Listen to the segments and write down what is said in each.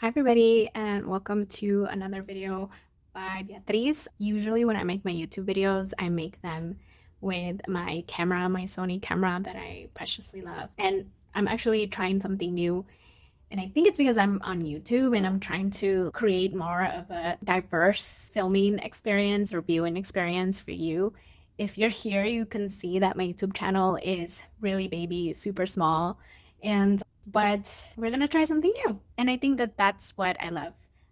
Hi everybody, and welcome to another video by Beatriz. Usually when I make my YouTube videos, I make them with my camera, my Sony camera that I preciously love. And I'm actually trying something new. And I think it's because I'm on YouTube and I'm trying to create more of a diverse filming experience or viewing experience for you. If you're here, you can see that my YouTube channel is really baby, super small. But we're gonna try something new. And I think that that's what I love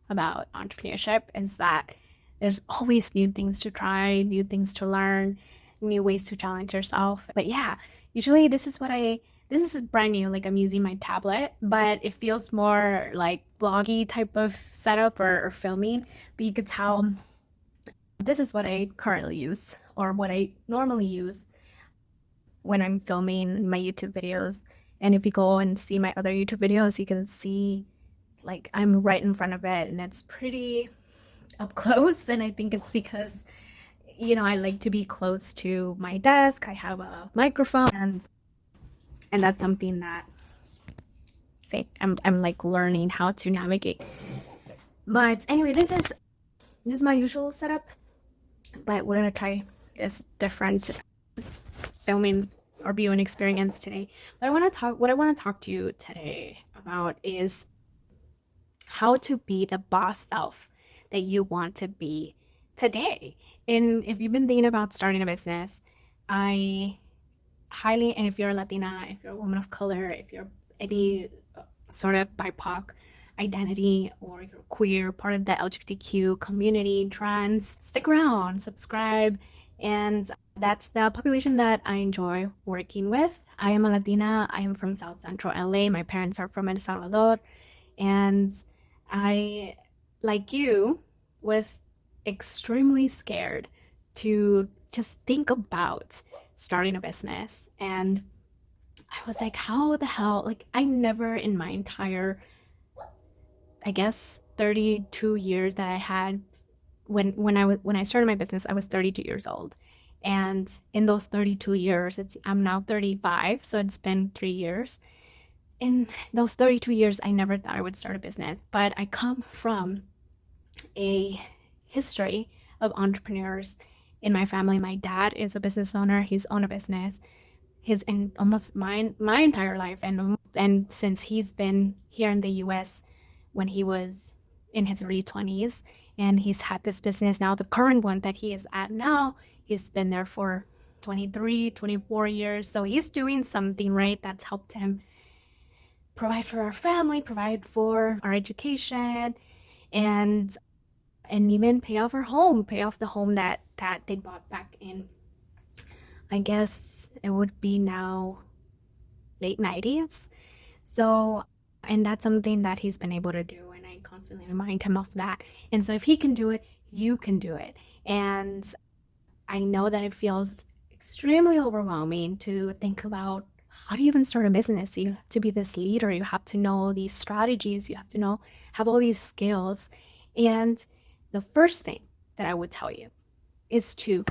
about entrepreneurship is that there's always new things to try, new things to learn, new ways to challenge yourself. But yeah, usually this is brand new, like I'm using my tablet, but it feels more like vloggy type of setup or filming. But you could tell this is what I currently use or what I normally use when I'm filming my YouTube videos. And if you go and see my other YouTube videos, you can see like I'm right in front of it and it's pretty up close. And I think it's because, I like to be close to my desk. I have a microphone and that's something that I'm like learning how to navigate. But anyway, this is my usual setup, but we're gonna try this different filming or viewing experience today. But what I want to talk to you today about is how to be the boss self that you want to be today. And if you've been thinking about starting a business, I highly, and if you're a Latina, if you're a woman of color, if you're any sort of BIPOC identity or you're queer, part of the LGBTQ community, trans, stick around, subscribe, and that's the population that I enjoy working with. I am a Latina. I am from South Central LA. My parents are from El Salvador. And I, like you, was extremely scared to just think about starting a business. And I was like, how the hell? Like, I never in my entire, I guess, 32 years that I had when I started my business, I was 32 years old. And in those 32 years, I'm now 35, so it's been 3 years. In those 32 years, I never thought I would start a business, but I come from a history of entrepreneurs in my family. My dad is a business owner. He's owned a business his in almost my entire life, and since he's been here in the US when he was in his early 20s, and he's had this business now, the current one that he is at now, he's been there for 23, 24 years. So he's doing something right that's helped him provide for our family, provide for our education, and even pay off our home, pay off the home that they bought back in, I guess it would be now late 90s. So, and that's something that he's been able to do, and I constantly remind him of that. And so if he can do it, you can do it. And I know that it feels extremely overwhelming to think about how do you even start a business. You have to be this leader, you have to know these strategies, you have to have all these skills. And the first thing that I would tell you is to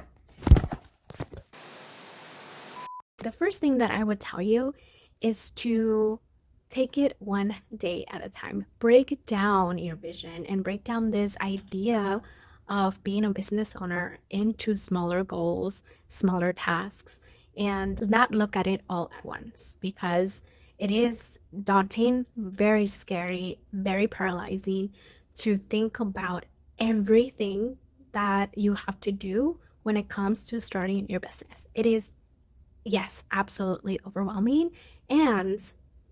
take it one day at a time. Break down your vision and break down this idea of being a business owner into smaller goals, smaller tasks, and not look at it all at once, because it is daunting, very scary, very paralyzing to think about everything that you have to do when it comes to starting your business. It is, yes, absolutely overwhelming, and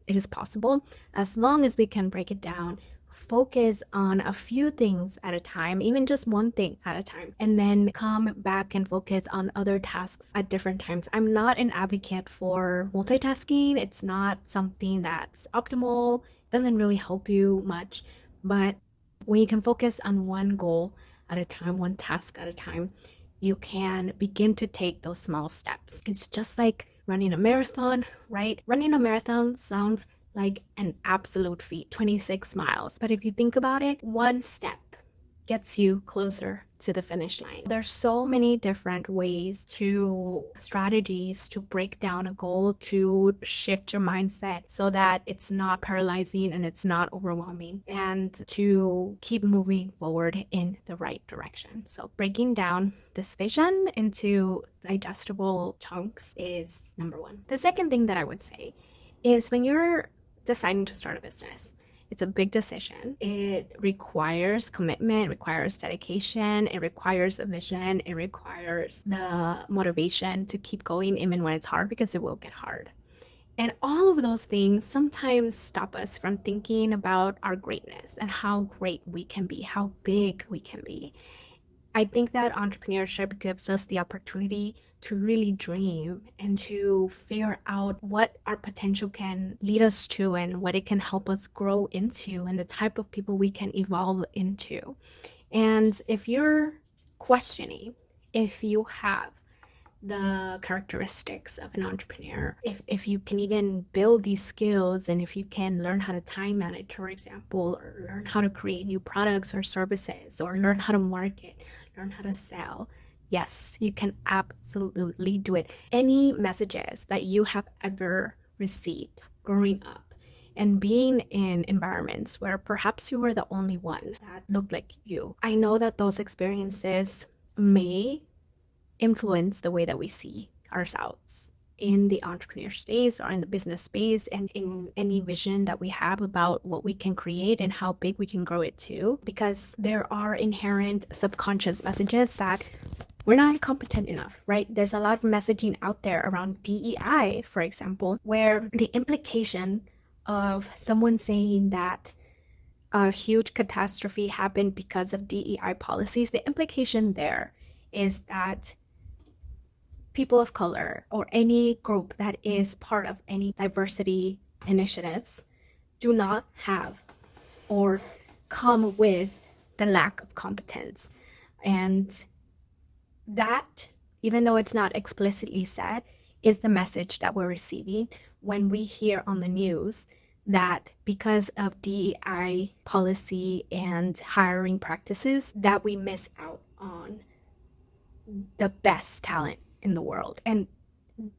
it is possible as long as we can break it down, focus on a few things at a time, even just one thing at a time, and then come back and focus on other tasks at different times. I'm not an advocate for multitasking. It's not something that's optimal. It doesn't really help you much. But when you can focus on one goal at a time, one task at a time, you can begin to take those small steps. It's just like running a marathon, right? Running a marathon sounds like an absolute feat, 26 miles. But if you think about it, one step gets you closer to the finish line. There's so many different ways strategies to break down a goal, to shift your mindset so that it's not paralyzing and it's not overwhelming, and to keep moving forward in the right direction. So breaking down this vision into digestible chunks is number one. The second thing that I would say is when you're deciding to start a business, it's a big decision. It requires commitment, it requires dedication, it requires a vision, it requires the motivation to keep going even when it's hard, because it will get hard. And all of those things sometimes stop us from thinking about our greatness and how great we can be, how big we can be. I think that entrepreneurship gives us the opportunity to really dream and to figure out what our potential can lead us to and what it can help us grow into and the type of people we can evolve into. And if you're questioning if you have the characteristics of an entrepreneur, if you can even build these skills, and if you can learn how to time manage, for example, or learn how to create new products or services, or learn how to market, learn how to sell, yes, you can absolutely do it. Any messages that you have ever received growing up and being in environments where perhaps you were the only one that looked like you, I know that those experiences may influence the way that we see ourselves in the entrepreneur space or in the business space, and in any vision that we have about what we can create and how big we can grow it to, because there are inherent subconscious messages that we're not competent enough, right? There's a lot of messaging out there around DEI, for example, where the implication of someone saying that a huge catastrophe happened because of DEI policies, the implication there is that people of color or any group that is part of any diversity initiatives do not have or come with the lack of competence. And that, even though it's not explicitly said, is the message that we're receiving when we hear on the news that because of DEI policy and hiring practices that we miss out on the best talent in the world. And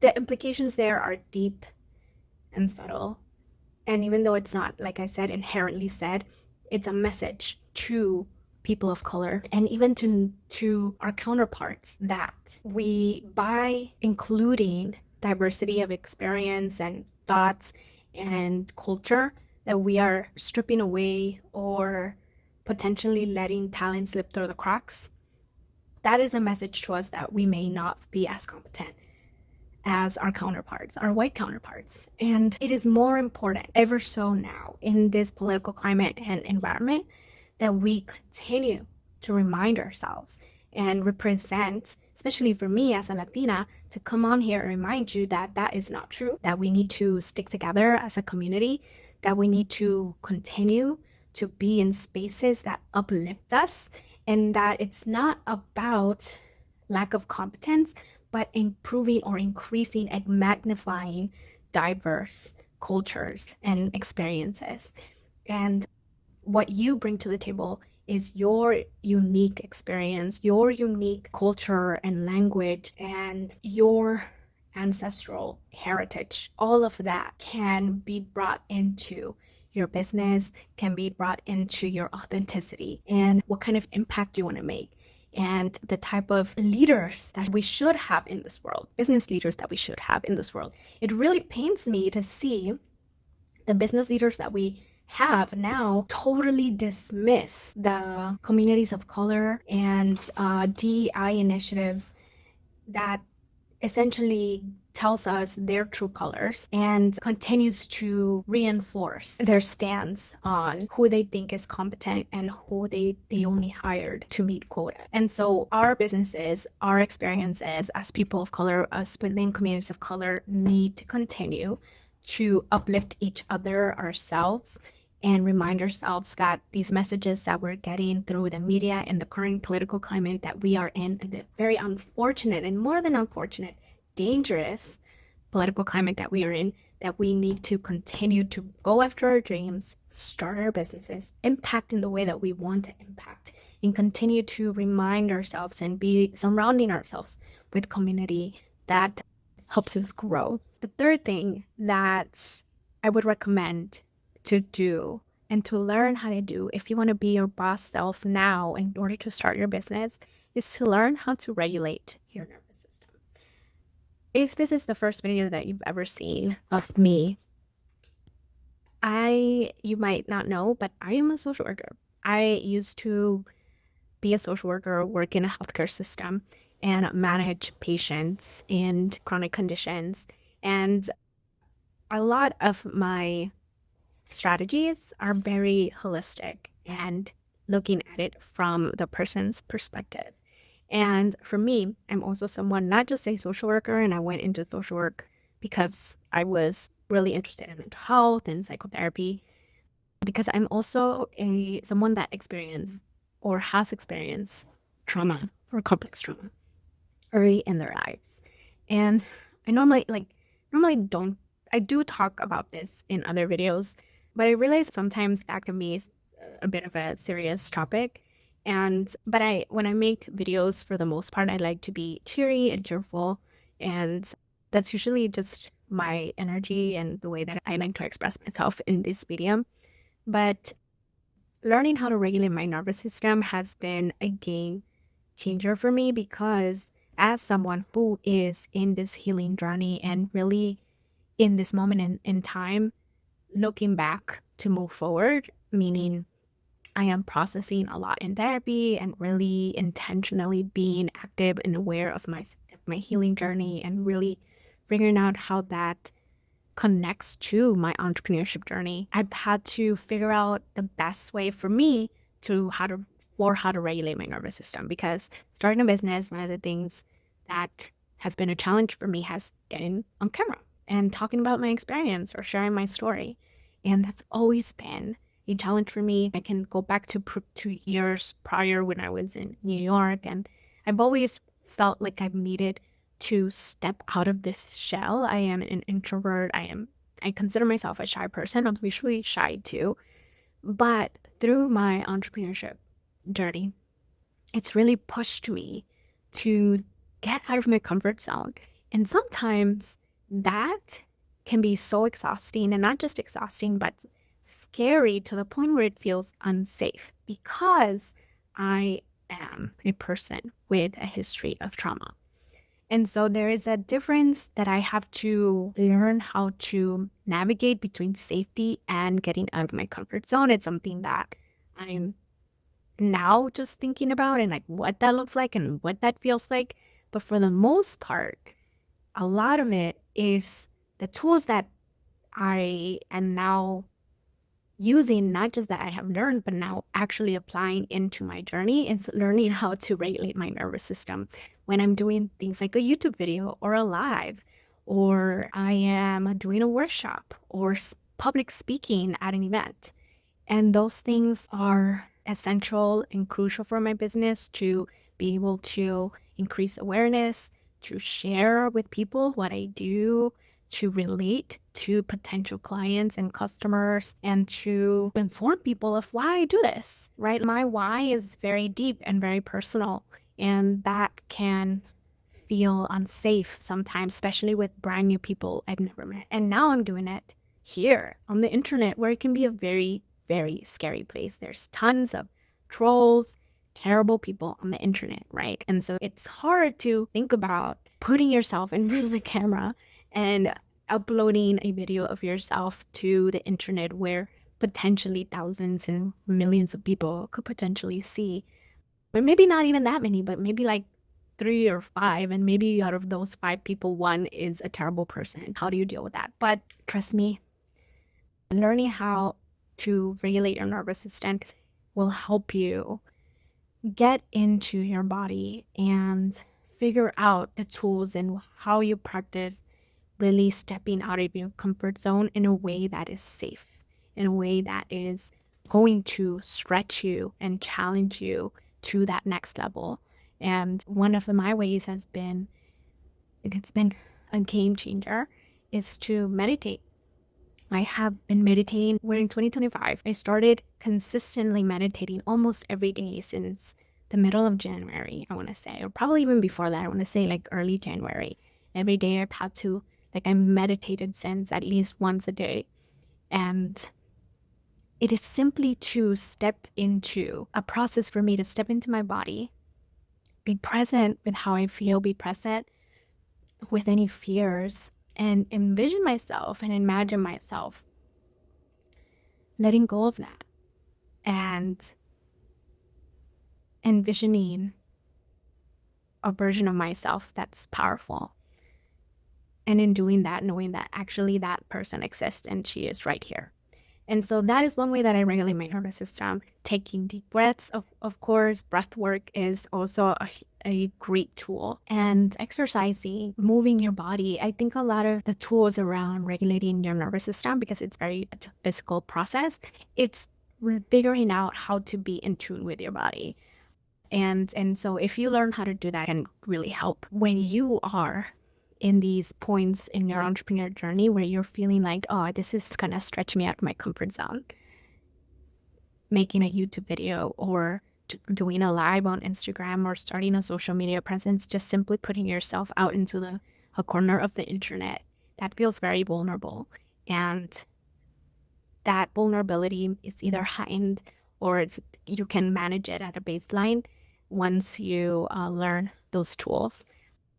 the implications there are deep and subtle. And even though it's not, like I said, inherently said, it's a message to people of color and even to our counterparts that we, by including diversity of experience and thoughts and culture, that we are stripping away or potentially letting talent slip through the cracks. That is a message to us that we may not be as competent as our counterparts, our white counterparts. And it is more important, ever so now, in this political climate and environment, that we continue to remind ourselves and represent, especially for me as a Latina, to come on here and remind you that that is not true, that we need to stick together as a community, that we need to continue to be in spaces that uplift us, and that it's not about lack of competence, but improving or increasing and magnifying diverse cultures and experiences. And what you bring to the table is your unique experience, your unique culture and language, and your ancestral heritage. All of that can be brought into your business, can be brought into your authenticity and what kind of impact you want to make, and the type of leaders that we should have in this world, business leaders that we should have in this world. It really pains me to see the business leaders that we have now totally dismiss the communities of color and DEI initiatives that essentially tells us their true colors and continues to reinforce their stance on who they think is competent and who they only hired to meet quota. And so our businesses, our experiences as people of color, us within communities of color, need to continue to uplift each other, ourselves, and remind ourselves that these messages that we're getting through the media and the current political climate that we are in, the very unfortunate and more than unfortunate, dangerous political climate that we are in, that we need to continue to go after our dreams, start our businesses, impact in the way that we want to impact, and continue to remind ourselves and be surrounding ourselves with community that helps us grow. The third thing that I would recommend to do and to learn how to do if you want to be your boss self now in order to start your business is to learn how to regulate your nervous system. If this is the first video that you've ever seen of me, you might not know, but I am a social worker. I used to be a social worker, work in a healthcare system, and manage patients and chronic conditions. And a lot of my strategies are very holistic and looking at it from the person's perspective. And for me, I'm also someone, not just a social worker, and I went into social work because I was really interested in mental health and psychotherapy, because I'm also someone that experienced or has experienced trauma or complex trauma early in their lives. And I normally don't, I do talk about this in other videos, but I realize sometimes that can be a bit of a serious topic. But when I make videos, for the most part, I like to be cheery and cheerful. And that's usually just my energy and the way that I like to express myself in this medium. But learning how to regulate my nervous system has been a game changer for me, because as someone who is in this healing journey and really in this moment in time, looking back to move forward, meaning I am processing a lot in therapy and really intentionally being active and aware of my healing journey and really figuring out how that connects to my entrepreneurship journey. I've had to figure out the best way for me to how to regulate my nervous system, because starting a business, one of the things that has been a challenge for me has getting on camera and talking about my experience or sharing my story. And that's always been a challenge for me. I can go back to 2 years prior when I was in New York, and I've always felt like I've needed to step out of this shell. I am an introvert. I consider myself a shy person. I'm usually shy too. But through my entrepreneurship journey, it's really pushed me to get out of my comfort zone. And sometimes that can be so exhausting, and not just exhausting, but scary to the point where it feels unsafe, because I am a person with a history of trauma. And so there is a difference that I have to learn how to navigate between safety and getting out of my comfort zone. It's something that I'm now just thinking about, and like what that looks like and what that feels like. But for the most part, a lot of it is the tools that I am now using, not just that I have learned, but now actually applying into my journey, and learning how to regulate my nervous system when I'm doing things like a YouTube video or a live, or I am doing a workshop or public speaking at an event. And those things are essential and crucial for my business to be able to increase awareness, to share with people what I do, to relate to potential clients and customers, and to inform people of why I do this, right? My why is very deep and very personal, and that can feel unsafe sometimes, especially with brand new people I've never met. And now I'm doing it here on the internet, where it can be a very, very scary place. There's tons of trolls, terrible people on the internet, right? And so it's hard to think about putting yourself in front of the camera and uploading a video of yourself to the internet where potentially thousands and millions of people could potentially see. But maybe not even that many, but maybe like 3 or 5, and maybe out of those 5 people, one is a terrible person. How do you deal with that? But trust me, learning how to regulate your nervous system will help you get into your body and figure out the tools and how you practice really stepping out of your comfort zone in a way that is safe, in a way that is going to stretch you and challenge you to that next level. And one of my ways it's been a game changer, is to meditate. I have been meditating. We're in 2025. I started consistently meditating almost every day since the middle of January, I want to say, or probably even before that. I want to say like early January. Every day I've had to, like, I meditated since at least once a day. And it is simply to step into a process for me to step into my body, be present with how I feel, be present with any fears, and envision myself and imagine myself letting go of that and envisioning a version of myself that's powerful. And in doing that, knowing that actually that person exists and she is right here. And so that is one way that I regulate my nervous system. Taking deep breaths, of course. Breath work is also a great tool. And exercising, moving your body. I think a lot of the tools around regulating your nervous system, because it's very a physical process, it's figuring out how to be in tune with your body. And so if you learn how to do that, it can really help when you are in these points in your entrepreneur journey where you're feeling like, oh, this is gonna stretch me out of my comfort zone. Making a YouTube video or doing a live on Instagram or starting a social media presence, just simply putting yourself out into a corner of the internet, that feels very vulnerable. And that vulnerability is either heightened or you can manage it at a baseline once you learn those tools.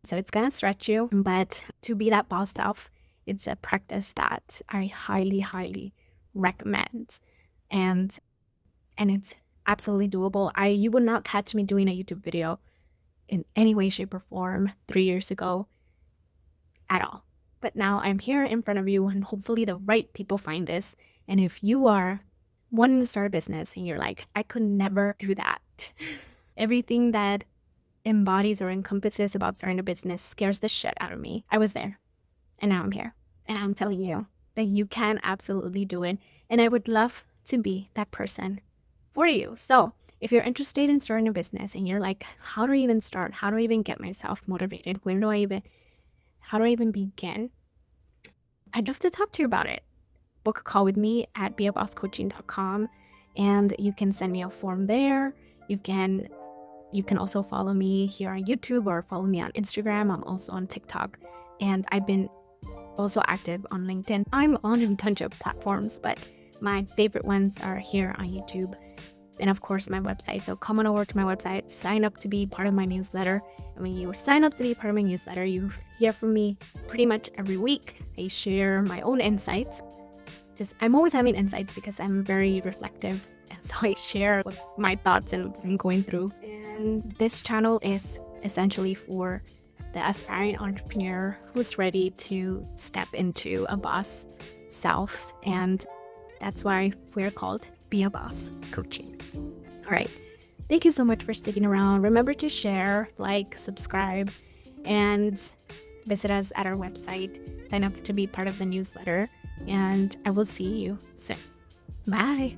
So it's going to stretch you, but to be that boss self, it's a practice that I highly, highly recommend. And it's absolutely doable. You would not catch me doing a YouTube video in any way, shape, or form 3 years ago at all. But now I'm here in front of you, and hopefully the right people find this. And if you are wanting to start a business and you're like, I could never do that. Everything that embodies or encompasses about starting a business scares the shit out of me. I was there, and now I'm here, and I'm telling you that you can absolutely do it, and I would love to be that person for you. So if you're interested in starting a business and you're like, how do I even start? How do I even get myself motivated? How do I even begin? I'd love to talk to you about it. Book a call with me at beabosscoaching.com, and you can send me a form there. You can also follow me here on YouTube or follow me on Instagram. I'm also on TikTok, and I've been also active on LinkedIn. I'm on a bunch of platforms, but my favorite ones are here on YouTube, and of course my website. So come on over to my website, sign up to be part of my newsletter. And when you sign up to be part of my newsletter, you hear from me pretty much every week. I share my own insights. I'm always having insights because I'm very reflective, and so I share my thoughts and what I'm going through. And this channel is essentially for the aspiring entrepreneur who's ready to step into a boss self, and that's why we're called Be a Boss Coaching. All right. Thank you so much for sticking around. Remember to share, like, subscribe, and visit us at our website. Sign up to be part of the newsletter, and I will see you soon. Bye.